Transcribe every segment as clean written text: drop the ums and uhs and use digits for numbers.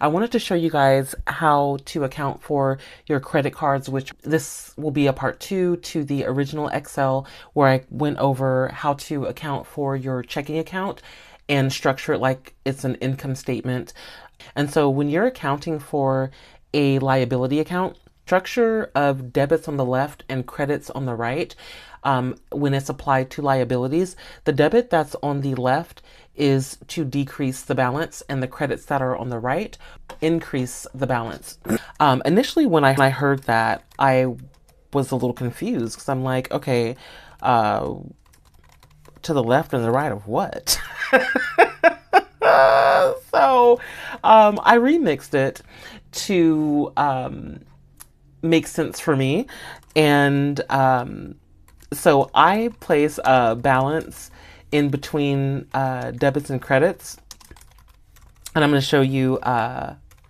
I wanted to show you guys how to account for your credit cards, which this will be a part 2 to the original Excel where I went over how to account for your checking account and structure it like it's an income statement. And so when you're accounting for a liability account, structure of debits on the left and credits on the right, when it's applied to liabilities, the debit that's on the left is to decrease the balance, and the credits that are on the right increase the balance. Initially, when I heard that, I was a little confused because I'm like, okay, to the left and the right of what? So I remixed it to make sense for me. And so I place a balance in between debits and credits. And I'm going to show you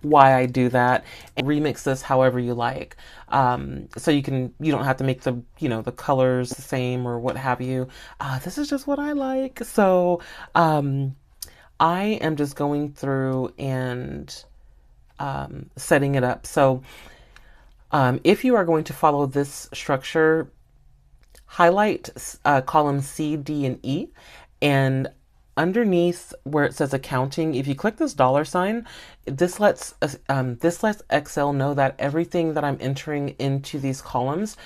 why I do that and remix this however you like. So you don't have to make the colors the same or what have you. This is just what I like. So I am just going through and setting it up. So if you are going to follow this structure, highlight columns C, D, and E, and underneath where it says accounting, if you click this $sign, this lets Excel know that everything that I'm entering into these columns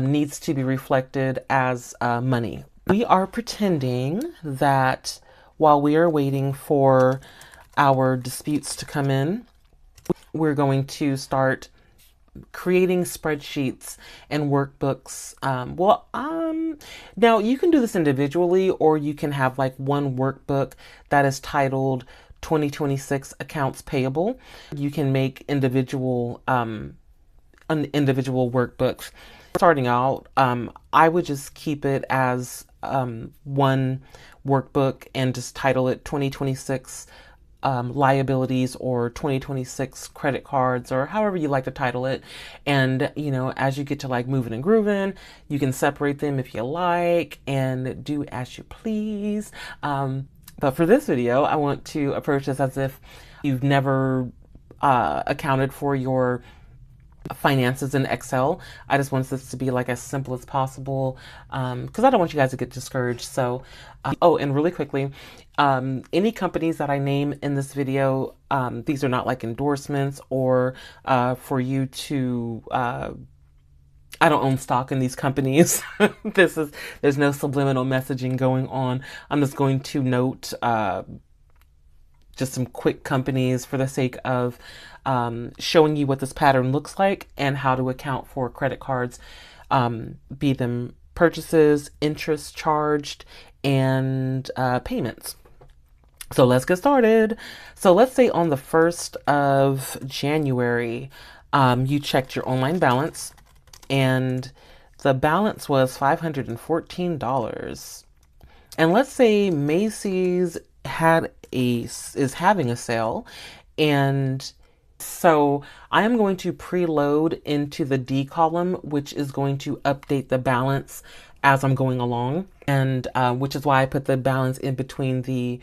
needs to be reflected as money. We are pretending that while we are waiting for our disputes to come in, we're going to start creating spreadsheets and workbooks. Now you can do this individually, or you can have like one workbook that is titled 2026 accounts payable. You can make individual workbooks. Starting out, I would just keep it as one workbook and just title it 2026 liabilities or 2026 credit cards, or however you like to title it. And, as you get to like moving and grooving, you can separate them if you like and do as you please. But for this video, I want to approach this as if you've never accounted for your finances in Excel. I just want this to be like as simple as possible because I don't want you guys to get discouraged. So, and really quickly, any companies that I name in this video, these are not like endorsements or for you to. I don't own stock in these companies. There's no subliminal messaging going on. I'm just going to note just some quick companies for the sake of showing you what this pattern looks like and how to account for credit cards, be them purchases, interest charged, and payments. So let's get started. So let's say on the 1st of January, you checked your online balance and the balance was $514. And let's say Macy's is having a sale, and so I am going to preload into the D column, which is going to update the balance as I'm going along, and which is why I put the balance in between the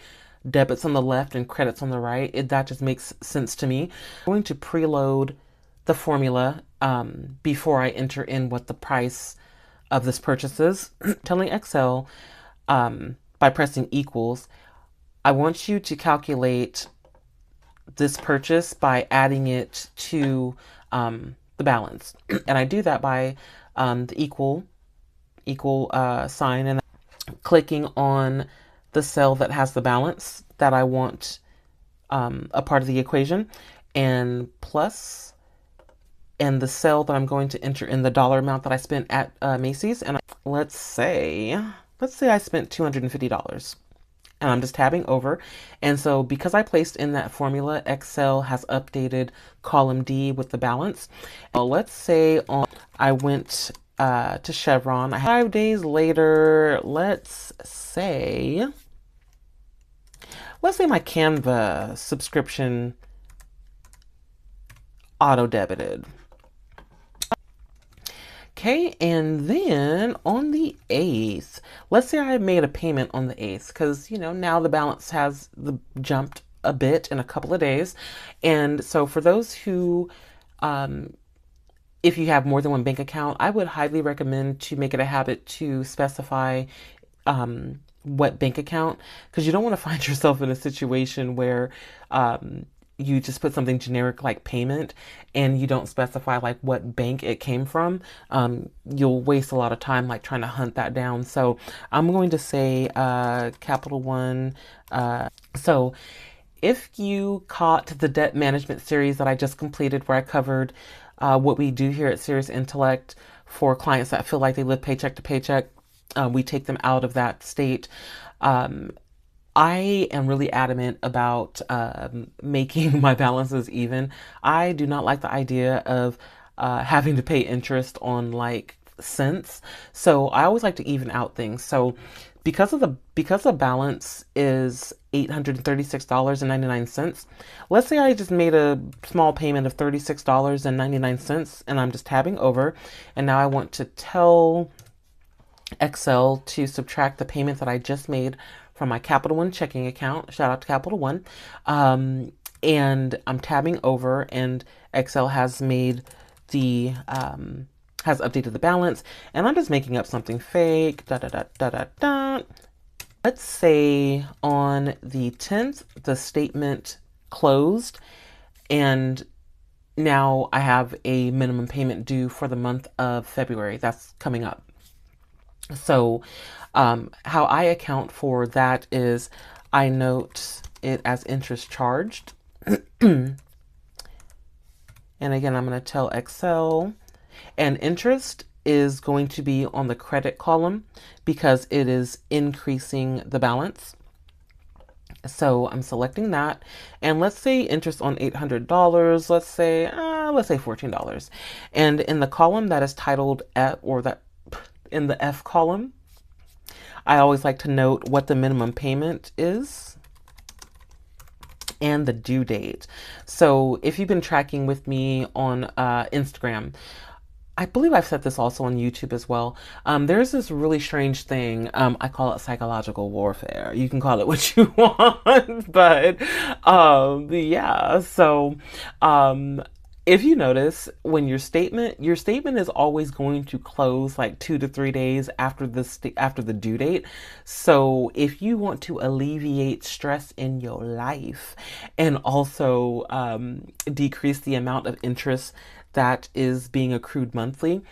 debits on the left and credits on the right. That just makes sense to me. I'm going to preload the formula before I enter in what the price of this purchase is. Telling Excel by pressing equals, I want you to calculate this purchase by adding it to the balance. And I do that by the equal sign and clicking on the cell that has the balance that I want a part of the equation, and plus, and the cell that I'm going to enter in the dollar amount that I spent at Macy's. And let's say I spent $250. And I'm just tabbing over. And so because I placed in that formula, Excel has updated column D with the balance. Let's say I went to Chevron 5 days later. Let's say my Canva subscription auto debited. Okay, and then on the 8th, let's say I made a payment on the 8th because, now the balance has jumped a bit in a couple of days. And so for those who, um, if you have more than one bank account, I would highly recommend to make it a habit to specify what bank account, because you don't want to find yourself in a situation where you just put something generic like payment and you don't specify like what bank it came from. You'll waste a lot of time like trying to hunt that down. So I'm going to say Capital One. So if you caught the debt management series that I just completed, where I covered what we do here at Serious Intellect for clients that feel like they live paycheck to paycheck, we take them out of that state. I am really adamant about making my balances even. I do not like the idea of having to pay interest on like cents. So I always like to even out things. So because the balance is $836.99, let's say I just made a small payment of $36.99 and I'm just tabbing over, and now I want to tell Excel to subtract the payment that I just made from my Capital One checking account. Shout out to Capital One. And I'm tabbing over, and Excel has made the has updated the balance, and I'm just making up something fake. Da da da da da da. Let's say on the 10th the statement closed, and now I have a minimum payment due for the month of February. That's coming up. So how I account for that is I note it as interest charged. And again, I'm going to tell Excel, and interest is going to be on the credit column because it is increasing the balance. So I'm selecting that, and let's say interest on $800. Let's say $14. And in the column that is titled F, or that in the F column, I always like to note what the minimum payment is and the due date. So if you've been tracking with me on Instagram, I believe I've said this also on YouTube as well. There's this really strange thing. I call it psychological warfare. You can call it what you want, but yeah. So if you notice, when your statement is always going to close like 2 to 3 days after the due date. So if you want to alleviate stress in your life and also decrease the amount of interest that is being accrued monthly,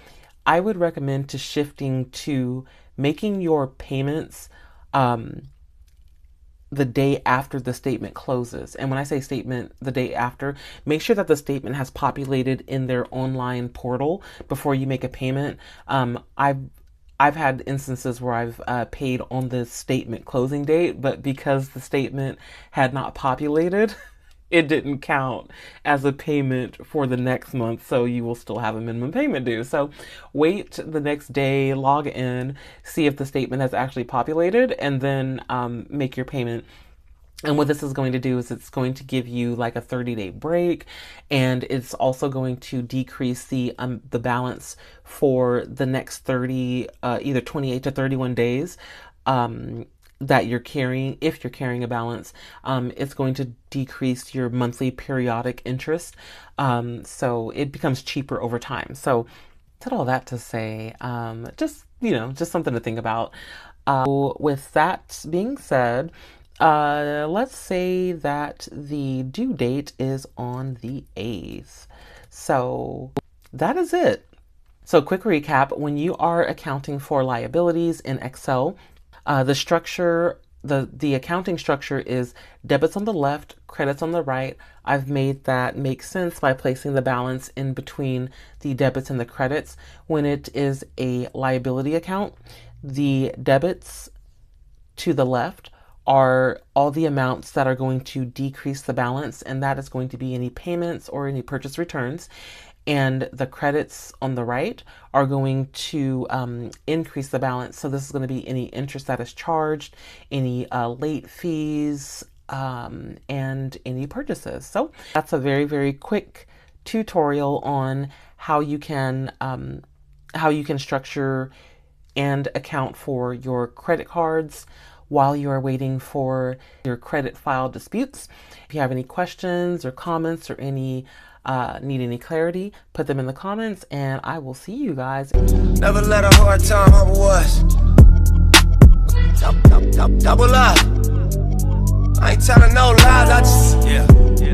I would recommend to shifting to making your payments the day after the statement closes. And when I say statement the day after, make sure that the statement has populated in their online portal before you make a payment. I've had instances where I've paid on the statement closing date, but because the statement had not populated, it didn't count as a payment for the next month, so you will still have a minimum payment due. So wait the next day, log in, see if the statement has actually populated, and then make your payment. And what this is going to do is it's going to give you like a 30-day break, and it's also going to decrease the balance for the next 30, either 28 to 31 days. That you're carrying, if you're carrying a balance, it's going to decrease your monthly periodic interest. So it becomes cheaper over time. So said all that to say, just something to think about. With that being said, let's say that the due date is on the 8th. So that is it. So quick recap: when you are accounting for liabilities in Excel, the structure, the accounting structure is debits on the left, credits on the right. I've made that make sense by placing the balance in between the debits and the credits. When it is a liability account, the debits to the left are all the amounts that are going to decrease the balance, and that is going to be any payments or any purchase returns. And the credits on the right are going to increase the balance. So this is going to be any interest that is charged, any late fees, and any purchases. So that's a very, very quick tutorial on how you can structure and account for your credit cards, while you are waiting for your credit file disputes. If you have any questions or comments or need any clarity, put them in the comments, and I will see you guys. Never let a hard time humble us. Double up. I ain't telling no lies, I just, yeah.